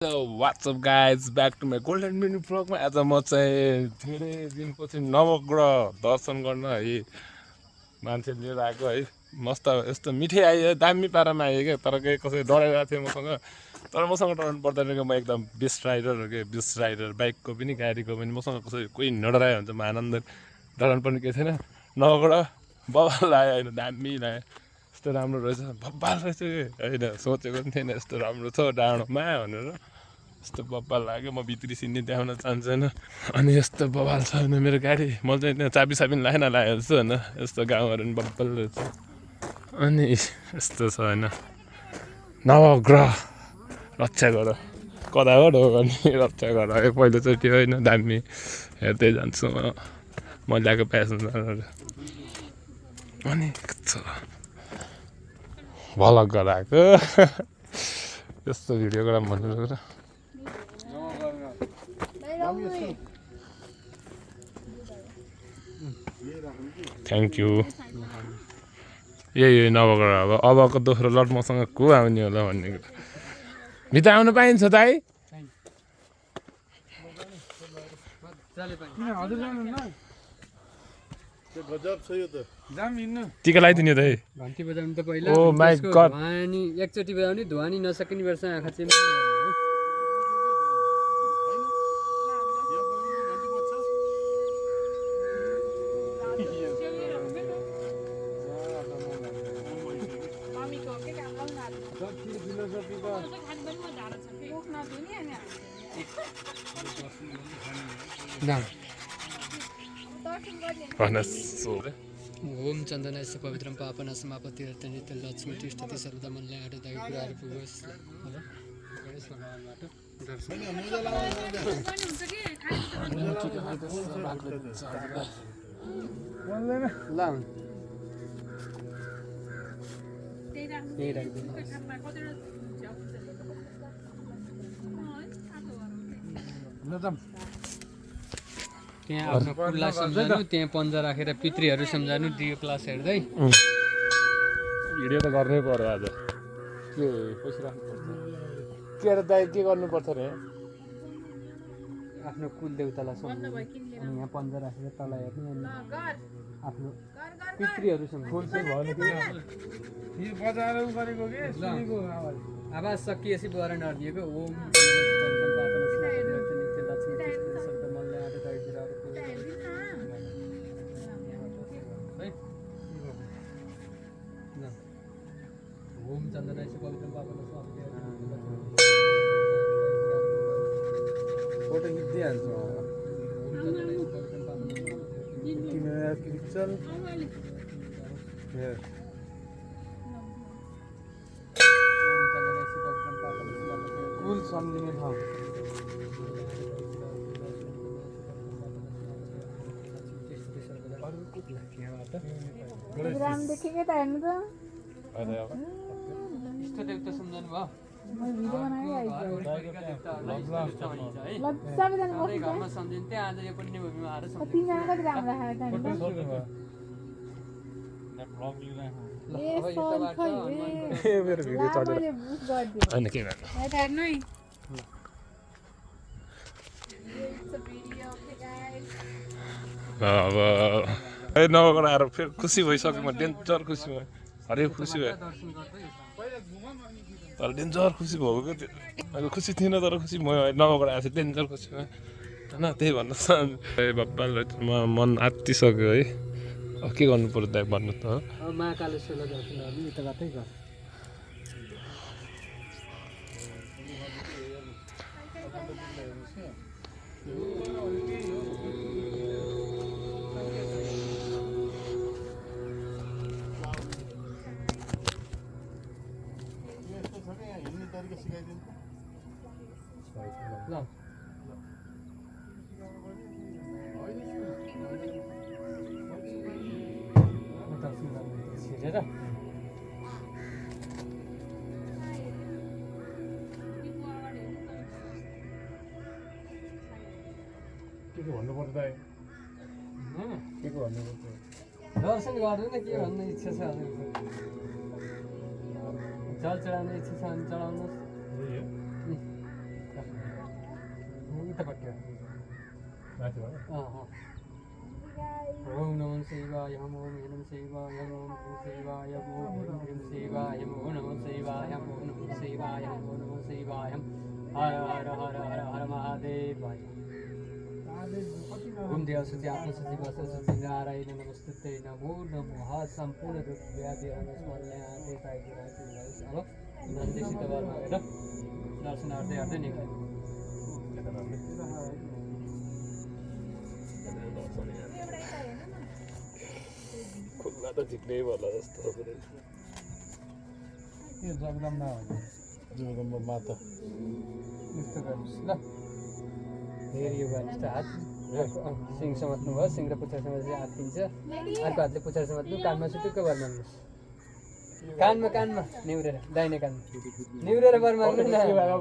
WhatsApp guys back to my golden mini ब्लगमा आज म चाहिँ धेरै दिनपछि नवग्रह दर्शन गर्न है मान्छे लिएर आएको है। मस्त यस्तो मिठै आयो, दामी पारामा आयो क्या। तर केही कसै डराइरहेको थियो मसँग, तर मसँग डराउनु पर्दैन क्या। म एकदम बेस्ट राइडर हो क्या, बेस्ट राइडर। बाइकको पनि गाडीको पनि मसँग कसै कोही नडरायो भने चाहिँ म आनन्द डराउनु पर्ने केही छैन। नवग्रह बबाल लाग्यो होइन, दामी लाग्यो। यस्तो राम्रो रहेछ, बब्बाल रहेछ कि होइन, सोचेको पनि थिएन यस्तो राम्रो छ डाँडोमा भनेर। यस्तो बब्बाल लाग्यो, म भित्री सिन्ने देखाउन चाहन्छु होइन। अनि यस्तो बबाल छ होइन मेरो गाडी, म चाहिँ त्यहाँ चाबी साबी लागेको जस्तो होइन। यस्तो गाउँहरू पनि बब्बाल रहेछ। अनि यस्तो छ होइन, नवग्रह रक्षा गर, कताबाट हो भने रक्षा गर पहिलोचोटि होइन। दामी हेर्दै जान्छु म ल्याएको प्यासेन्जरहरू। अनि भलक गराएको यस्तो भिडियो गराउँ भन्नु। Thank you. यही नवग्रह अबको दोस्रो लट मसँग को आउने होला भन्ने कुरा। भित्र आउनु पाइन्छ दाइ? टिका लगाइदिने दाइ। घन्टी बजाउनु त पहिला। ओ माई गड। अनि एकचोटि बजाउने धुवा नि नसकिने वर्ष आँखा चाहिँ ओम चन्दनस्य पवित्रम पापन समापतिर्थ नित्य लक्ष्मी तिष्ठति सर्वदा मनलाई आठदायी कुराहरू पुगोस्। गणेश भगवानबाट त्यहाँ आफ्नो कुललाई सम्झानु, त्यहाँ पन्जा राखेर पितृहरू सम्झानु, दियो क्लास हेर्दै। भिडियो त गर्नै पर्यो आज। के पैसा राख्नुपर्छ के अरे दाइ, के गर्नुपर्छ रे? आफ्नो कुल देउतालाई सम्झाउनु अनि यहाँ पन्जा राखेर तल हेर्नु अनि आफ्नो पितृहरू सम्झाउनु। आवाज सकिएपछि बर नदिएको ओम ओम चन्दनास्य पवित्रम पापन फोटो खिचिदिइहाल्छु। कुल सम्झिने ठाउँ देखेकै त हेर्नु त इष्टदेवता सम्झाउनु भयो। घरमा सम्झिन्थे आज यो पुण्यभूमिमा आएर अब नवग्रह आएर फेरि खुसी भइसक्यो। म डेन्जर खुसी भयो, हरेक खुसी भयो। तर डेन्जर खुसी भएको क्या त्यो। अहिले खुसी थिएन तर खुसी भयो, नवग्रह आएपछि डेन्जर खुसी भयो होइन। त्यही भन्नु बब्बाल म मन आत्तिसक्यो है। अब के गर्नु पर्यो दाइ भन्नु त। महाकालेश्वरलाई दर्शन गर्नु यताबाटै गर। के भन्नुपर्छ दाइ? के भन्नुपर्छ? दर्शन गर्नु न, के भन्ने इच्छा छ? जल चढाउने इच्छा छ भने चढाउनुहोस्। ओम नमो शिवाय ओम नमो शिवाय ओम नमो शिवाय ओम नमो शिवाय ओम नमो शिवाय ओम नमो शिवाय ओम नमो शिवाय हर हर हर हर हर महादेव ओम देव सत्य आत्मसत्य वसुसत्य नारायण नमस्ते नमो नमः सम्पूर्ण रूप व्याधि अनुस्मरणले आते पाइदिनु अब नन्दी सिद्धबारमा गएर दर्शनार्थी गर्दै निक्ल्यो खुल्ला त झिक्नै होला जस्तो यो जगदम्बा हो जगदम्बा माता यस्तो गर्नुहोस् ल फेरि यो गर्नुहोस् त हात सिङ समात्नु भयो सिङ र पुच्छर समातेर हात दिन्छ अर्को हातले पुच्छर समात्नु कानमा सुटुक्क भर माग्नुहोस् कानमा निहुरेर दाहिने कानमा निहुरेर भर माग्नु न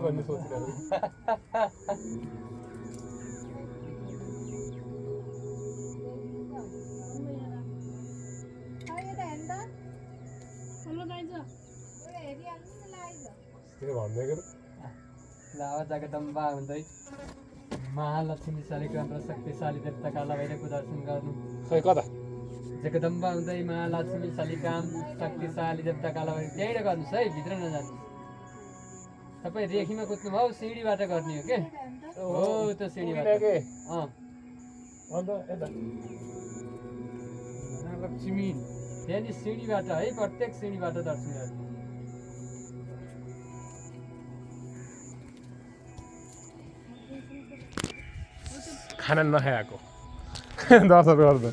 भन्ने सोचिरहेको भन्दै ल जगदम्बा हुँदै महालक्ष्मी शालिग्राम र शक्तिशाली देवता काला भैरवको दर्शन गर्नु खै कता जगदम्बा हुँदै महालक्ष्मी शालिग्राम शक्तिशाली देवता काला भैरव त्यहीँबाट गर्नुहोस् है भित्र नजानु तपाईँ रेखीमा कुद्नुभयो सिँढीबाट गर्ने हो के हो त्यो सिँढीबाट अन्त यता लक्ष्मी त्यहाँनिर सिँढीबाट है प्रत्येक सिँढीबाट दर्शन गर्नु खाना नखाएको दर्शन गर्दा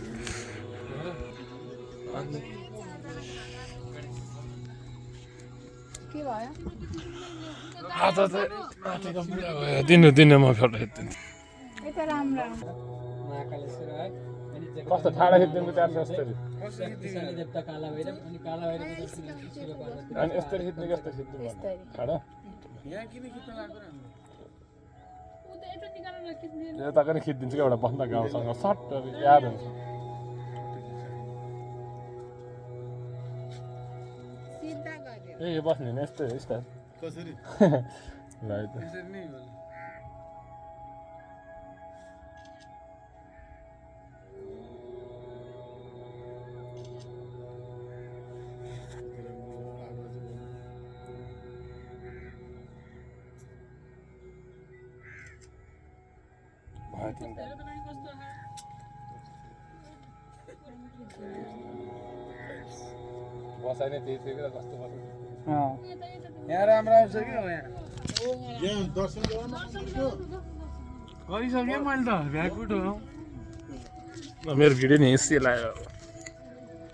आज चाहिँ दिनु म फेरि हेरिदिन्छु महाकालेश्वर है अनि कस्तो ठाडा खिचिदिनु त्यहाँ यस्तरी शक्तिशाली देवता काला भैरव अनि काला भैरवको दर्शन गर्नु शिव पार्वती अनि यस्तरी खिच्ने कस्तो खिच्नु ठाडा यहाँ किन खिच्न लाग्यो र यता पनि खिचिदिन्छु क्या एउटा बस्दा गाउँसँग सट याद हुन्छ ए यो बस्ने नि यस्तै हो स्टाइल कसरी ल है त यसरी नै हो बसाइ नै त्यही थियो कस्तो बस्नु यहाँ राम्रो आउँछ कि यहाँ गरिसकेँ मैले त भ्याकुट हो मेरो भिडियो नि हिस्से लाग्यो